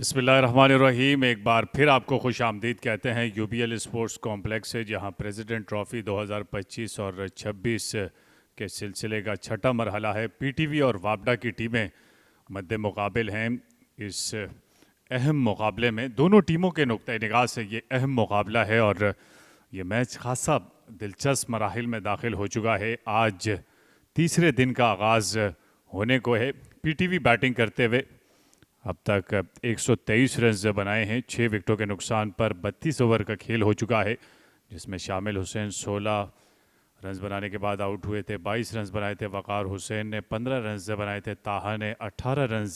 बिस्मिल्लाहिर्रहमानिर्रहीम। एक बार फिर आपको खुश आमदीद कहते हैं यूबीएल स्पोर्ट्स कॉम्प्लेक्स से, जहां प्रेसिडेंट ट्रॉफ़ी 2025 और 26 के सिलसिले का छठा मरहला है। पीटीवी और वापडा की टीमें मद्दे मुकाबिल हैं। इस अहम मुकाबले में दोनों टीमों के नुक्ते निगाह से ये अहम मुकाबला है और ये मैच खासा दिलचस्प मराहिल में दाखिल हो चुका है। आज तीसरे दिन का आगाज़ होने को है। पीटीवी बैटिंग करते हुए अब तक 123 रन बनाए हैं 6 विकेटों के नुकसान पर। 32 ओवर का खेल हो चुका है, जिसमें शामिल हुसैन 16 रन बनाने के बाद आउट हुए थे। 22 रन बनाए थे वक़ार हुसैन ने, 15 रन बनाए थे ताहा ने, 18 रन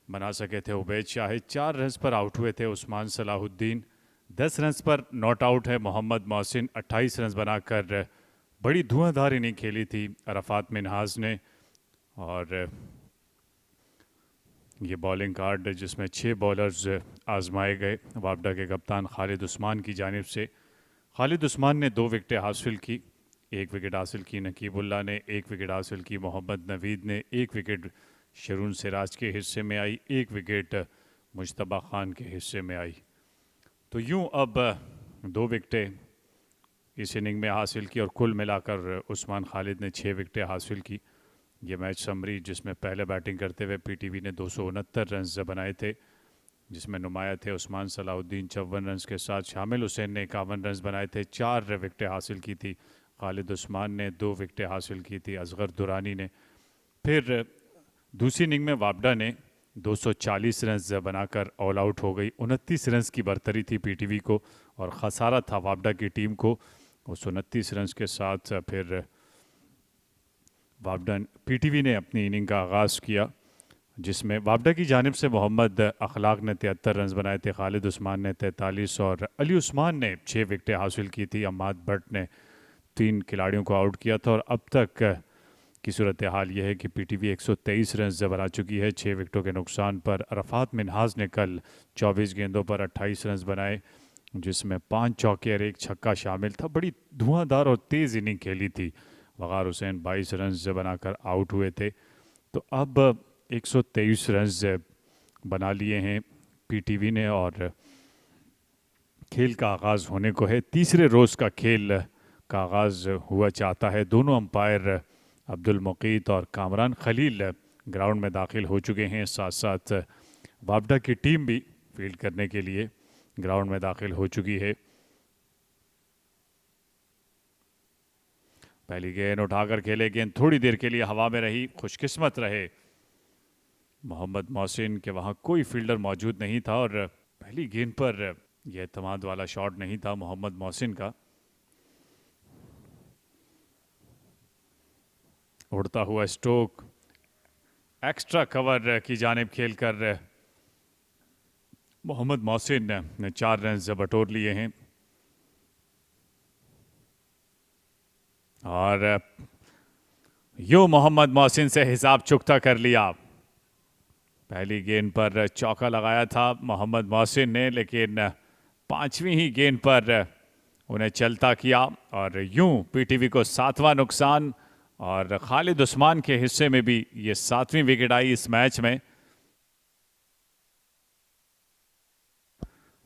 बना सके थे उबैद शाह, 4 रन पर आउट हुए थे उस्मान सलाहुद्दीन, 10 रन पर नॉट आउट है मोहम्मद मोहसिन। 28 रन बनाकर बड़ी धुआंधार इनिंग खेली थी अरफात मिनहाज ने। और ये बॉलिंग कार्ड जिसमें 6 बॉलर्स आजमाए गए वापडा के कप्तान खालिद उस्मान की जानिब से। खालिद उस्मान ने 2 विकेटें हासिल की। 1 विकेट हासिल की नकीबुल्ला ने, 1 विकेट हासिल की मोहम्मद नवीद ने, 1 विकेट शरून सिराज के हिस्से में आई, 1 विकेट मुश्तबा खान के हिस्से में आई। तो यूं अब 2 विकेटें इस इनिंग में हासिल की और कुल मिलाकर उस्मान खालिद ने 6 विकेटें हासिल की। ये मैच समरी, जिसमें पहले बैटिंग करते हुए पीटीवी ने 269 रन बनाए थे, जिसमें नुमाया थे उस्मान सलाहुद्दीन 54 रन के साथ। शामिल हुसैन ने 51 रन बनाए थे, 4 विकेटें हासिल की थी। खालिद उस्मान ने 2 विकेटें हासिल की थी, असगर दुरानी ने। फिर दूसरी इनिंग में वापडा ने 240 रन बनाकर ऑल आउट हो गई। 29 रन की बरतरी थी पीटीवी को और खसारा था वापडा की टीम को। उस 29 रन के साथ फिर वापडा पीटीवी ने अपनी इनिंग का आगाज़ किया, जिसमें वापडा की जानिब से मोहम्मद अखलाक ने 73 रन बनाए थे, खालिद उस्मान ने 43 और अली उस्मान ने 6 विकेटें हासिल की थी। अम्माद भट्ट ने 3 खिलाड़ियों को आउट किया था। और अब तक की सूरत हाल यह है कि पीटीवी 123 रन बना चुकी है 6 विकेटों के नुकसान पर। अरफात मिनहाज ने कल 24 गेंदों पर 28 रन बनाए, जिसमें 5 चौके और 1 छक्का शामिल था। बड़ी धुआंधार और तेज़ इनिंग खेली थी। वक़ार हुसैन 22 रन बनाकर आउट हुए थे। तो अब 123 रन बना लिए हैं पीटीवी ने और खेल का आगाज़ होने को है। तीसरे रोज़ का खेल का आगाज़ हुआ चाहता है। दोनों अंपायर अब्दुल मुकीत और कामरान खलील ग्राउंड में दाखिल हो चुके हैं। साथ साथ वापडा की टीम भी फील्ड करने के लिए ग्राउंड में दाखिल हो चुकी है। पहली गेंद उठाकर खेले, गेंद थोड़ी देर के लिए हवा में रही। खुशकिस्मत रहे मोहम्मद मोहसिन के वहाँ कोई फील्डर मौजूद नहीं था और पहली गेंद पर यह एतमाद वाला शॉट नहीं था मोहम्मद मोहसिन का। उड़ता हुआ स्ट्रोक एक्स्ट्रा कवर की जानिब खेलकर मोहम्मद मोहसिन ने 4 रन बटोर लिए हैं। और यूं मोहम्मद मोहसिन से हिसाब चुकता कर लिया। पहली गेंद पर चौका लगाया था मोहम्मद मोहसिन ने, लेकिन 5वीं ही गेंद पर उन्हें चलता किया और यूं पीटीवी को 7वां नुकसान। और खालिद उस्मान के हिस्से में भी ये 7वीं विकेट आई इस मैच में।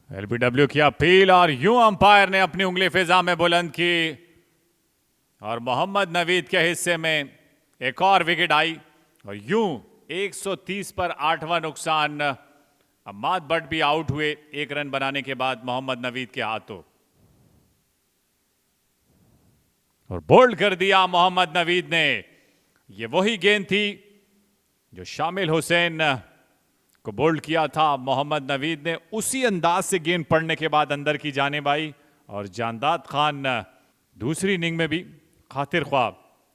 एलबीडब्ल्यू की अपील और यूं अंपायर ने अपनी उंगली फिजा में बुलंद की और मोहम्मद नवीद के हिस्से में एक और विकेट आई और यूं 130 पर 8वां नुकसान। अम्माद भट्ट भी आउट हुए 1 रन बनाने के बाद मोहम्मद नवीद के हाथों, और बोल्ड कर दिया मोहम्मद नवीद ने। यह वही गेंद थी जो शामिल हुसैन को बोल्ड किया था। मोहम्मद नवीद ने उसी अंदाज से गेंद पड़ने के बाद अंदर की जानिब आई और जानदाद खान दूसरी इनिंग में भी खातिर ख्वाह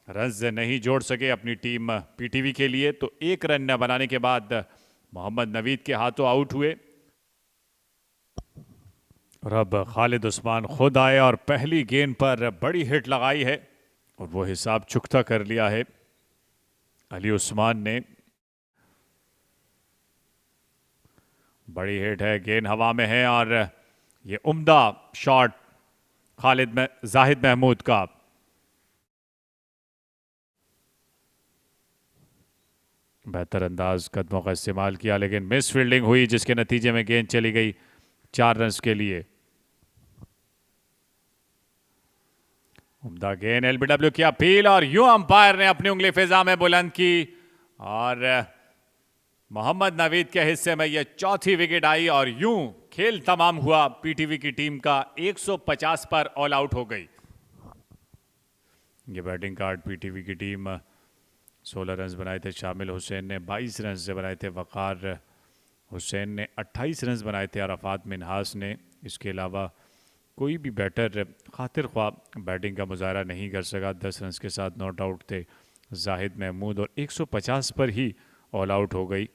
रन नहीं जोड़ सके अपनी टीम पीटीवी के लिए। तो 1 रन न बनाने के बाद मोहम्मद नवीद के हाथों आउट हुए और अब खालिद उस्मान खुद आए और पहली गेंद पर बड़ी हिट लगाई है और वो हिसाब चुकता कर लिया है अली उस्मान ने। बड़ी हिट है, गेंद हवा में है और ये उम्दा शॉट जाहिद महमूद का। बेहतर अंदाज कदमों का इस्तेमाल किया, लेकिन मिस फील्डिंग हुई जिसके नतीजे में गेंद चली गई 4 रन्स के लिए। उम्दा गेंद, एलबीडब्ल्यू की अपील और यूं अंपायर ने अपनी उंगली फिजा में बुलंद की और मोहम्मद नवीद के हिस्से में यह चौथी विकेट आई और यूं खेल तमाम हुआ। पीटीवी की टीम का 150 पर ऑल आउट हो गई। ये बैटिंग कार्ड पीटीवी की टीम 16 रन बनाए थे, शामिल हुसैन ने 22 रन से बनाए थे, वक़ार हुसैन ने 28 रन बनाए थे, अरफात मिनहास ने। इसके अलावा कोई भी बैटर खातिर ख्वाह बैटिंग का मुजाहरा नहीं कर सका। 10 रन के साथ नॉट आउट थे जाहिद महमूद और 150 पर ही ऑल आउट हो गई।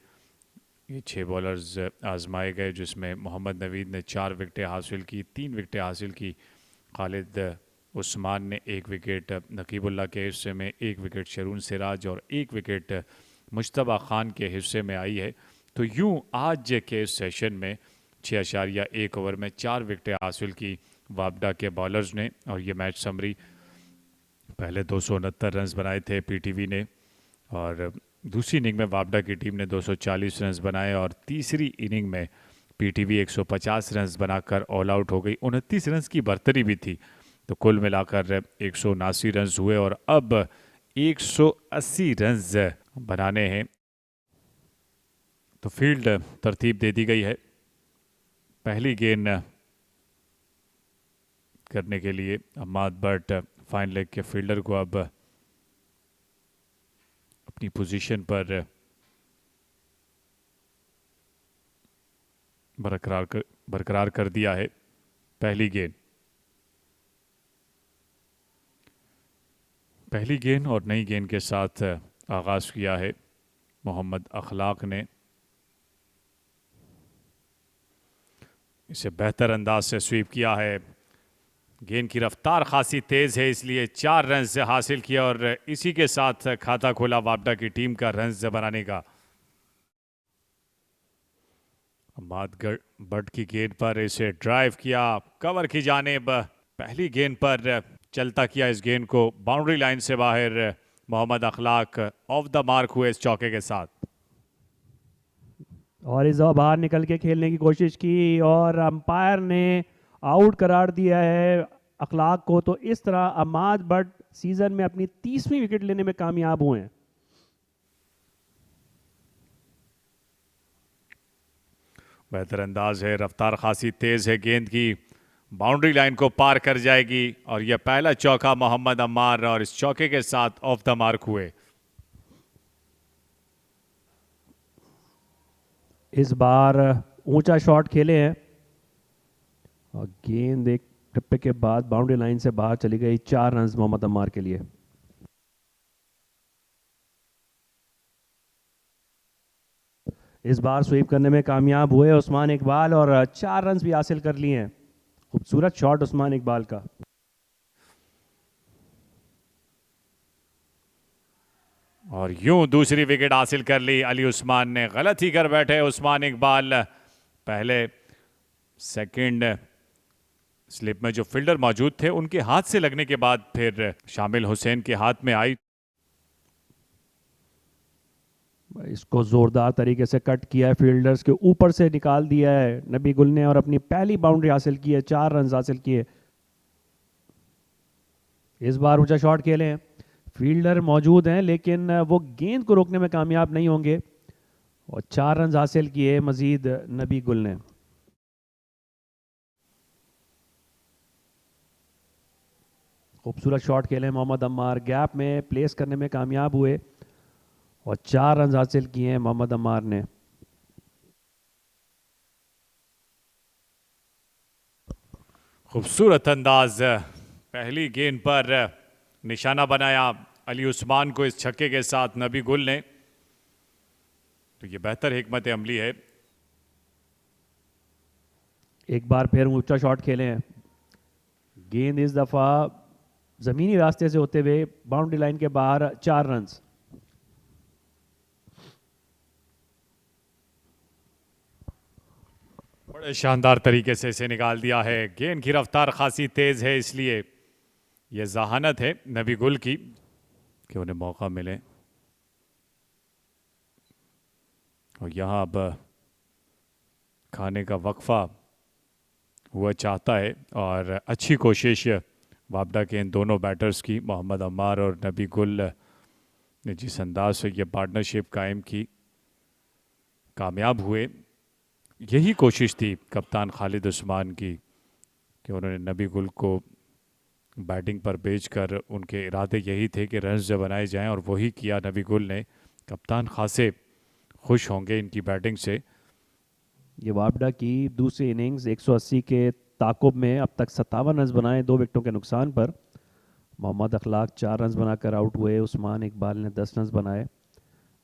ये 6 बॉलर्स आजमाए गए जिसमें मोहम्मद नवीद ने 4 विकेटें हासिल की, 3 विकेटें हासिल की खालिद उस्मान ने 1 विकेट, नकीबुल्लाह के हिस्से में 1 विकेट, शरून सिराज और 1 विकेट मुश्तबा खान के हिस्से में आई है। तो यूं आज के इस सेशन में 6.1 ओवर में 4 विकेटें हासिल की वापडा के बॉलर्स ने। और ये मैच समरी, पहले 269 रन बनाए थे पीटीवी ने और दूसरी इनिंग में वापडा की टीम ने 240 रन बनाए और तीसरी इनिंग में पीटीवी 150 रन बनाकर ऑल आउट हो गई। 29 रन की बढ़तरी भी थी, तो कुल मिलाकर 179 रन हुए और अब 180 रन बनाने हैं। तो फील्ड तरतीब दे दी गई है। पहली गेंद करने के लिए अम्माद बट फाइन लेग के फील्डर को अब अपनी पोजीशन पर बरकरार कर दिया है। पहली गेंद और नई गेंद के साथ आगाज़ किया है मोहम्मद अखलाक ने। इसे बेहतर अंदाज से स्वीप किया है। गेंद की रफ्तार खासी तेज़ है, इसलिए 4 रन से हासिल किया और इसी के साथ खाता खोला वापडा की टीम का रन बनाने का। अम्माद बट की गेंद पर इसे ड्राइव किया कवर की जानिब। पहली गेंद पर चलता किया इस गेंद को, बाउंड्री लाइन से बाहर मोहम्मद अखलाक ऑफ द मार्क हुए इस चौके के साथ। और इस दफा बाहर निकल के खेलने की कोशिश की और अंपायर ने आउट करार दिया है अखलाक को। तो इस तरह अम्माद बट सीजन में अपनी 30वीं विकेट लेने में कामयाब हुए हैं। बेहतर अंदाज है, रफ्तार खासी तेज है, गेंद की बाउंड्री लाइन को पार कर जाएगी और यह पहला चौका मोहम्मद अम्मार और इस चौके के साथ ऑफ द मार्क हुए। इस बार ऊंचा शॉट खेले हैं और गेंद एक टप्पे के बाद बाउंड्री लाइन से बाहर चली गई। 4 रन मोहम्मद अम्मार के लिए। इस बार स्वीप करने में कामयाब हुए उस्मान इकबाल और 4 रन भी हासिल कर लिए हैं। खूबसूरत शॉट उस्मान इकबाल का। और यूं दूसरी विकेट हासिल कर ली अली उस्मान ने। गलत ही कर बैठे उस्मान इकबाल। पहले सेकंड स्लिप में जो फील्डर मौजूद थे उनके हाथ से लगने के बाद फिर शामिल हुसैन के हाथ में आई। इसको जोरदार तरीके से कट किया है, फील्डर्स के ऊपर से निकाल दिया है नबी गुल ने और अपनी पहली बाउंड्री हासिल की है। 4 रन हासिल किए। इस बार ऊंचा शॉट खेले हैं, फील्डर मौजूद हैं लेकिन वो गेंद को रोकने में कामयाब नहीं होंगे और 4 रन हासिल किए मजीद नबी गुल ने। खूबसूरत शॉट खेले मोहम्मद अम्मार, गैप में प्लेस करने में कामयाब हुए और 4 रन हासिल किए हैं मोहम्मद अम्मार ने। खूबसूरत अंदाज, पहली गेंद पर निशाना बनाया अली उस्मान को इस छक्के के साथ नबी गुल ने। तो ये बेहतर हिकमत अमली है। एक बार फिर ऊंचा शॉट खेले हैं, गेंद इस दफा जमीनी रास्ते से होते हुए बाउंड्री लाइन के बाहर। 4 रन। बड़े शानदार तरीके से इसे निकाल दिया है। गेंद की रफ्तार खासी तेज है, इसलिए यह जहानत है नबी गुल की कि उन्हें मौका मिले। और यहाँ अब खाने का वक्फा हुआ चाहता है और अच्छी कोशिश वापडा के इन दोनों बैटर्स की, मोहम्मद अम्मार और नबी गुल ने जिस अंदाज से ये पार्टनरशिप कायम की, कामयाब हुए। यही कोशिश थी कप्तान खालिद उस्मान की कि उन्होंने नबी गुल को बैटिंग पर भेजकर, उनके इरादे यही थे कि रन्स जो बनाए जाएं, और वही किया नबी गुल ने। कप्तान खासे खुश होंगे इनकी बैटिंग से। ये वापडा की दूसरी इनिंग्स 180 के ताकुब में अब तक 57 रन बनाए 2 विकेटों के नुकसान पर। मोहम्मद अखलाक 4 रन बनाकर आउट हुए। उस्मान इकबाल ने 10 रन बनाए।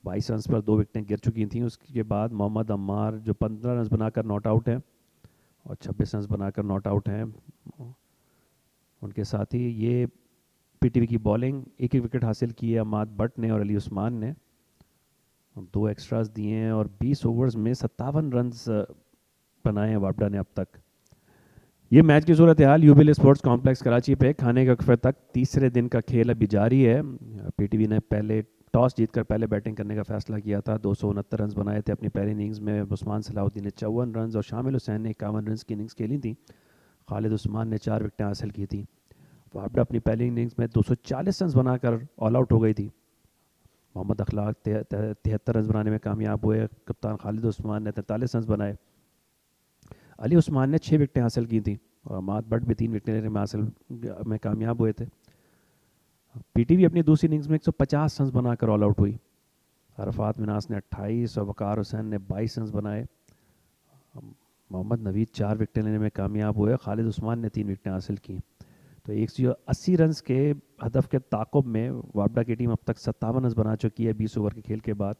22 रन पर 2 विकेटें गिर चुकी थीं। उसके बाद मोहम्मद अम्मार जो 15 रन बनाकर नॉट आउट हैं और 26 रन बनाकर नॉट आउट हैं। उनके साथ ही ये पीटीवी की बॉलिंग, एक एक विकेट हासिल की है अमाद बट ने और अली उस्मान ने। 2 एक्स्ट्रास दिए हैं और 20 ओवर्स में 57 रन बनाए हैं वापडा ने अब तक। ये मैच की सूरत हाल यूबीएल स्पोर्ट्स कॉम्प्लेक्स कराची पे खाने के वक्फे तक तीसरे दिन का खेल अभी जारी है। पीटीवी ने पहले टॉस जीतकर पहले बैटिंग करने का फैसला किया था। 269 रन बनाए थे अपनी पहली इनिंग्स में। उस्मान सलाहुद्दीन ने 54 रन और शामिल हुसैन ने 51 रन की इनिंग्स खेली थी। खालिद उस्मान ने 4 विकेटें हासिल की थी। वापडा अपनी पहली इनिंग्स में 240 रन बनाकर ऑल आउट हो गई थी। मोहम्मद अखलाक 73 रन बनाने में कामयाब हुए। कप्तान खालिद उस्मान ने 43 रन बनाए। अली उस्मान ने 6 विकेटें हासिल की थी और अमाद बट भी 3 विकेटें लेने में हासिल में कामयाब हुए थे। पीटीवी अपनी दूसरी इनिंग्स में 150 रन बनाकर ऑल आउट हुई। अरफात मिनास ने 28 और वकार हुसैन ने 22 रन बनाए। मोहम्मद नवीद 4 विकेटें लेने में कामयाब हुए। खालिद उस्मान ने 3 विकेटें हासिल की। तो 180 रन के हदफ के ताकुब में वापडा की टीम अब तक 57 रन बना चुकी है 20 ओवर के खेल के बाद।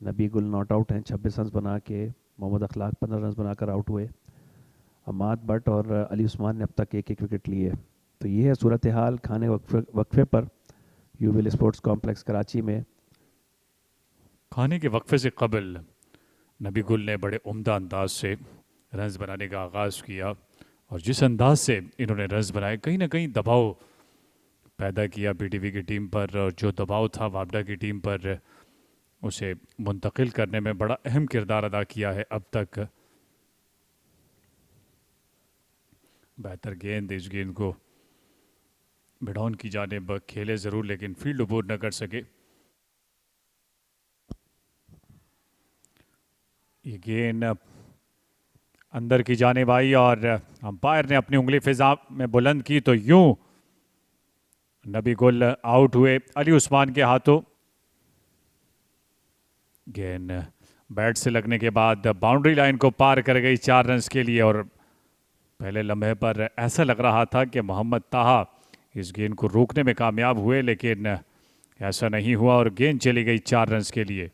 नबी गुल नॉट आउट हैं 26 रन बना के। मोहम्मद अखलाक 15 रन बनाकर आउट हुए। अमाद बट और अली उस्मान ने अब तक एक एक विकेट लिए। तो ये है सूरत हाल खाने वक्फे पर यूबीएल स्पोर्ट्स कॉम्प्लेक्स कराची में। खाने के वक्फे से कबल नबी गुल ने बड़े उम्दा अंदाज से रन्स बनाने का आगाज़ किया और जिस अंदाज से इन्होंने रन्स बनाए, कहीं ना कहीं दबाव पैदा किया पीटीवी की टीम पर, और जो दबाव था वापडा की टीम पर उसे मुंतकिल करने में बड़ा अहम किरदार अदा किया है अब तक। बेहतर गेंद, इस गेंद को मिडॉन की जानिब खेले ज़रूर लेकिन फील्ड अबूर न कर सके। ये गेंद अंदर की जानिब आई और अंपायर ने अपनी उंगली फिजा में बुलंद की तो यूं नबी गुल आउट हुए अली उस्मान के हाथों। गेंद बैट से लगने के बाद बाउंड्री लाइन को पार कर गई 4 रन के लिए और पहले लम्हे पर ऐसा लग रहा था कि मोहम्मद ताहा इस गेंद को रोकने में कामयाब हुए, लेकिन ऐसा नहीं हुआ और गेंद चली गई 4 रन के लिए।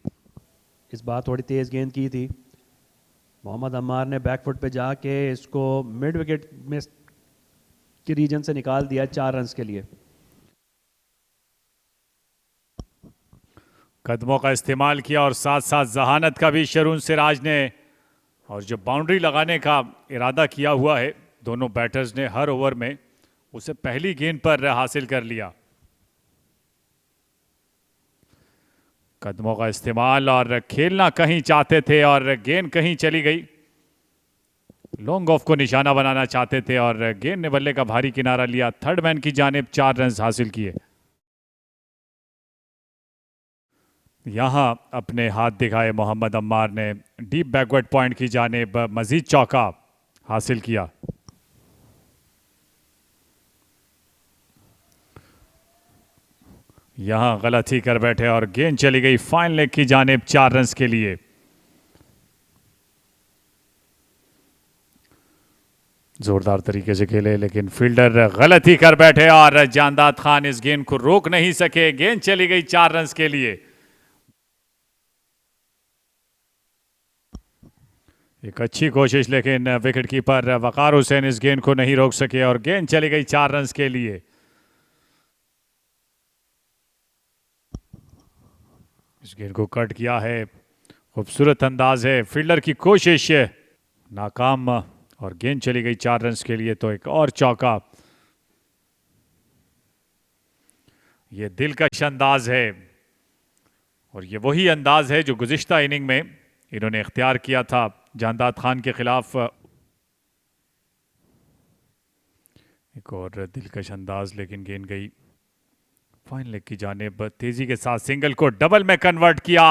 इस बार थोड़ी तेज़ गेंद की थी। मोहम्मद अम्मार ने बैकफुट पे जाके इसको मिड विकेट में के रीजन से निकाल दिया 4 रन के लिए। कदमों का इस्तेमाल किया और साथ साथ जहानत का भी शरून सिराज ने, और जो बाउंड्री लगाने का इरादा किया हुआ है दोनों बैटर्स ने हर ओवर में, उसे पहली गेंद पर हासिल कर लिया। कदमों का इस्तेमाल और खेलना कहीं चाहते थे और गेंद कहीं चली गई। लॉन्ग ऑफ को निशाना बनाना चाहते थे और गेंद ने बल्ले का भारी किनारा लिया। थर्ड मैन की जानिब 4 रन हासिल किए। यहां अपने हाथ दिखाए मोहम्मद अम्मार ने डीप बैकवर्ड पॉइंट की जानिब मजीद चौका हासिल किया। यहां गलती कर बैठे और गेंद चली गई फाइन लेग की जानिब 4 रन के लिए। जोरदार तरीके से खेले लेकिन फील्डर गलती कर बैठे और जानदाद खान इस गेंद को रोक नहीं सके। गेंद चली गई 4 रन के लिए। एक अच्छी कोशिश लेकिन विकेट कीपर वकार हुसैन इस गेंद को नहीं रोक सके और गेंद चली गई 4 रन के लिए। इस गेंद को कट किया है, खूबसूरत अंदाज है। फील्डर की कोशिश नाकाम और गेंद चली गई 4 रन के लिए। तो एक और चौका। ये दिलकश अंदाज है और ये वही अंदाज है जो गुज़िश्ता इनिंग में इन्होंने इख्तियार किया था जानदाद खान के खिलाफ। एक और दिलकश अंदाज, लेकिन गेंद गई फाइन लेग की जानिब। तेजी के साथ सिंगल को डबल में कन्वर्ट किया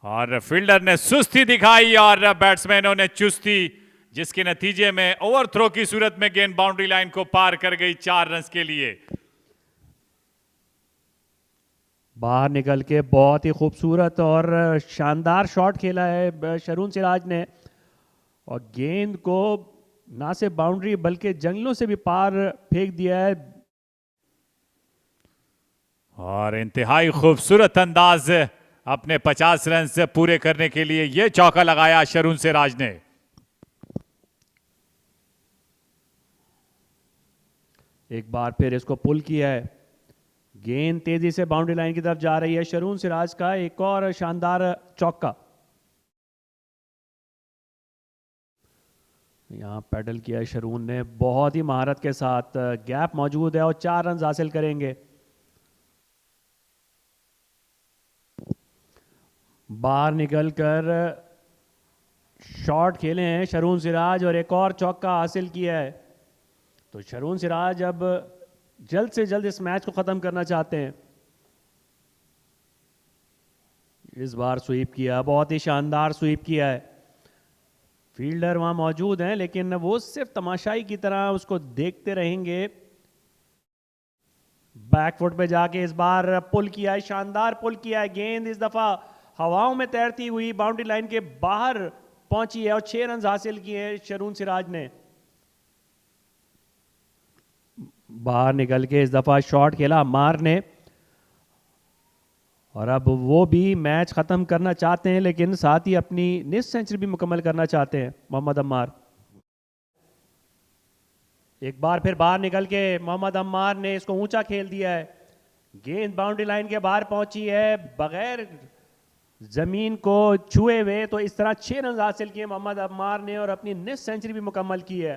और फील्डर ने सुस्ती दिखाई और बैट्समैनों ने चुस्ती, जिसके नतीजे में ओवरथ्रो की सूरत में गेंद बाउंड्री लाइन को पार कर गई 4 रन के लिए। बाहर निकल के बहुत ही खूबसूरत और शानदार शॉट खेला है शरून सिराज ने, और गेंद को ना सिर्फ बाउंड्री बल्कि जंगलों से भी पार फेंक दिया है। और इंतहाई खूबसूरत अंदाज अपने 50 रन से पूरे करने के लिए यह चौका लगाया शरून सिराज ने। एक बार फिर इसको पुल किया है, गेंद तेजी से बाउंड्री लाइन की तरफ जा रही है। शरून सिराज का एक और शानदार चौका, यहां पैडल किया है शरून ने बहुत ही महारत के साथ। गैप मौजूद है और 4 रन हासिल करेंगे। बाहर निकलकर शॉट खेले हैं शरून सिराज और एक और चौका हासिल किया है। तो शरून सिराज अब जल्द से जल्द इस मैच को खत्म करना चाहते हैं। इस बार स्वीप किया, बहुत ही शानदार स्वीप किया है। फील्डर वहां मौजूद हैं लेकिन वो सिर्फ तमाशाई की तरह उसको देखते रहेंगे। बैकफुट पे जाके इस बार पुल किया है, शानदार पुल किया है। गेंद इस दफा हवाओं में तैरती हुई बाउंड्री लाइन के बाहर पहुंची है और 6 रन हासिल किए हैं शरून सिराज ने। बाहर निकल के इस दफा शॉट खेला अम्मार ने, और अब वो भी मैच खत्म करना चाहते हैं लेकिन साथ ही अपनी निस सेंचुरी भी मुकम्मल करना चाहते हैं मोहम्मद अम्मार। एक बार फिर बाहर निकल के मोहम्मद अम्मार ने इसको ऊंचा खेल दिया है। गेंद बाउंड्री लाइन के बाहर पहुंची है बगैर जमीन को छुए हुए। तो इस तरह 6 रन हासिल किए मोहम्मद अम्मार ने और अपनी निस सेंचुरी भी मुकम्मल की है।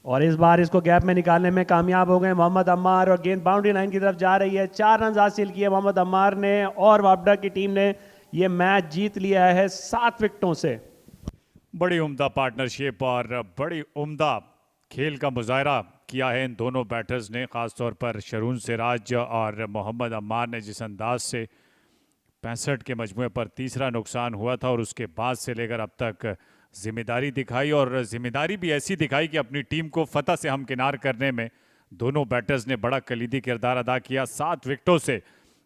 और इस बार इसको गैप में निकालने में कामयाब हो गए मोहम्मद अम्मार और गेंद बाउंड्री लाइन की तरफ जा रही है। 4 रन हासिल किए मोहम्मद अम्मार ने और वापडा की टीम ने यह मैच जीत लिया है 7 विकेटों से। बड़ी उम्दा पार्टनरशिप और बड़ी उम्दा खेल का मुजाहरा किया है इन दोनों बैटर्स ने, ख़ास तौर पर शरून सिराज और मोहम्मद अम्मार ने। जिस अंदाज से 65 के मजमूए पर तीसरा नुकसान हुआ था और उसके बाद से लेकर अब तक जिम्मेदारी दिखाई, और जिम्मेदारी भी ऐसी दिखाई कि अपनी टीम को फतह से हमकिनार करने में दोनों बैटर्स ने बड़ा कलीदी किरदार अदा किया। 7 विकेटों से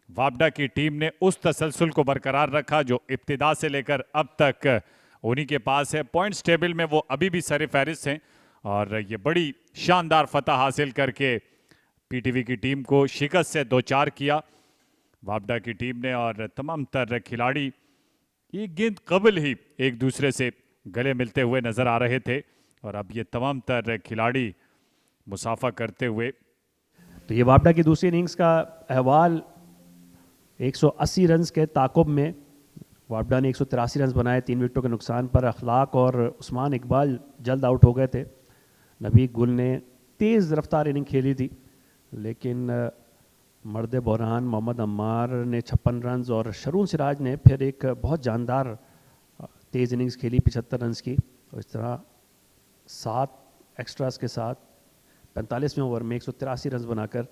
वापडा की टीम ने उस तसलसल को बरकरार रखा जो इब्तिदा से लेकर अब तक उन्हीं के पास है। पॉइंट्स टेबल में वो अभी भी सर फहरिस्त हैं और ये बड़ी शानदार फतह हासिल करके पीटीवी की टीम को शिकस्त से 2-4 किया वापडा की टीम ने। और तमाम तर खिलाड़ी एक गेंद कबल ही एक दूसरे से गले मिलते हुए नजर आ रहे थे और अब ये तमाम तर खिलाड़ी मुसाफा करते हुए। तो ये वापडा की दूसरी इनिंग्स का अहवाल 180 रन के ताकुब में वापडा ने 183 रन बनाए 3 विकेटों के नुकसान पर। अखलाक और उस्मान इकबाल जल्द आउट हो गए थे। नबी गुल ने तेज़ रफ्तार इनिंग खेली थी लेकिन मर्द बुरहान मोहम्मद अम्मार ने 56 रन और शरून सिराज ने फिर एक बहुत जानदार तेज़ इनिंग्स खेली 75 रन की। और इस तरह 7 एक्स्ट्रास के साथ 45वें ओवर में 183 रन बनाकर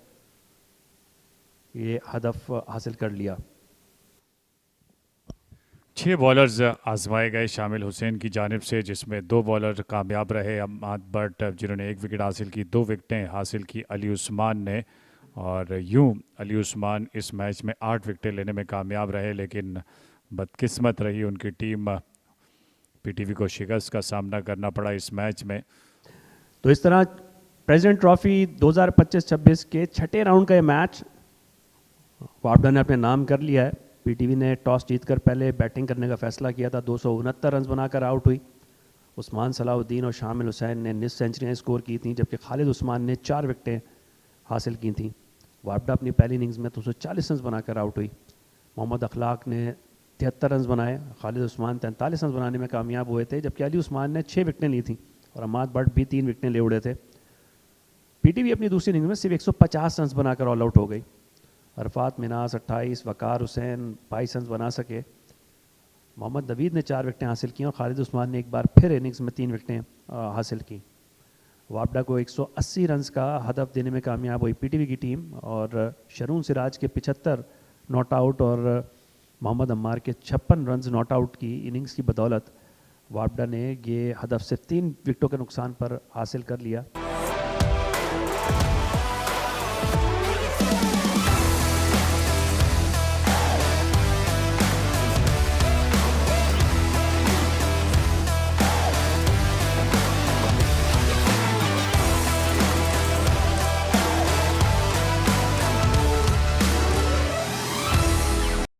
ये हदफ हासिल कर लिया। 6 बॉलर्स आजमाए गए शामिल हुसैन की जानिब से, जिसमें 2 बॉलर कामयाब रहे अम्माद बट जिन्होंने 1 विकेट हासिल की। 2 विकेटें हासिल की अली उस्मान ने और यूं अली उस्मान इस मैच में 8 विकेटें लेने में कामयाब रहे, लेकिन बदकिस्मत रही उनकी टीम, पीटीवी को शिकस्त का सामना करना पड़ा इस मैच में। तो इस तरह प्रेसिडेंट ट्रॉफी 2025-26 के 6ठे राउंड का ये मैच वापडा ने अपने नाम कर लिया है। पीटीवी ने टॉस जीतकर पहले बैटिंग करने का फैसला किया था, 269 रन बनाकर आउट हुई। उस्मान सलाहुद्दीन और शामिल हुसैन ने निस सेंचुरियाँ स्कोर की थी जबकि खालिद उस्मान ने 4 विकेटें हासिल की थी। वापडा अपनी पहली इनिंग्स में 240 रन बनाकर आउट हुई। मोहम्मद अखलाक ने 73 रन बनाए, खालिद उस्मान 43 रन बनाने में कामयाब हुए थे जबकि अली उस्मान ने 6 विकेटें ली थी और अम्माद बट भी 3 विकेटें ले उड़े थे। पीटीवी अपनी दूसरी इनिंग्स में सिर्फ 150 रन बनाकर ऑल आउट हो गई अरफात मिनास 28, वकार हुसैन 22 रन बना सके। मोहम्मद नवीद ने 4 विकेटें हासिल की और खालिद उस्मान ने एक बार फिर इनिंग्स में 3 विकेटें हासिल की। वापडा को 180 रन्स का हदफ देने में कामयाब हुई पीटीवी की टीम और शरून सिराज के 75 नॉट आउट और मोहम्मद अम्मार के 56 रन्स नॉट आउट की इनिंग्स की बदौलत वापडा ने ये हदफ सिर्फ 3 विकेटों के नुकसान पर हासिल कर लिया।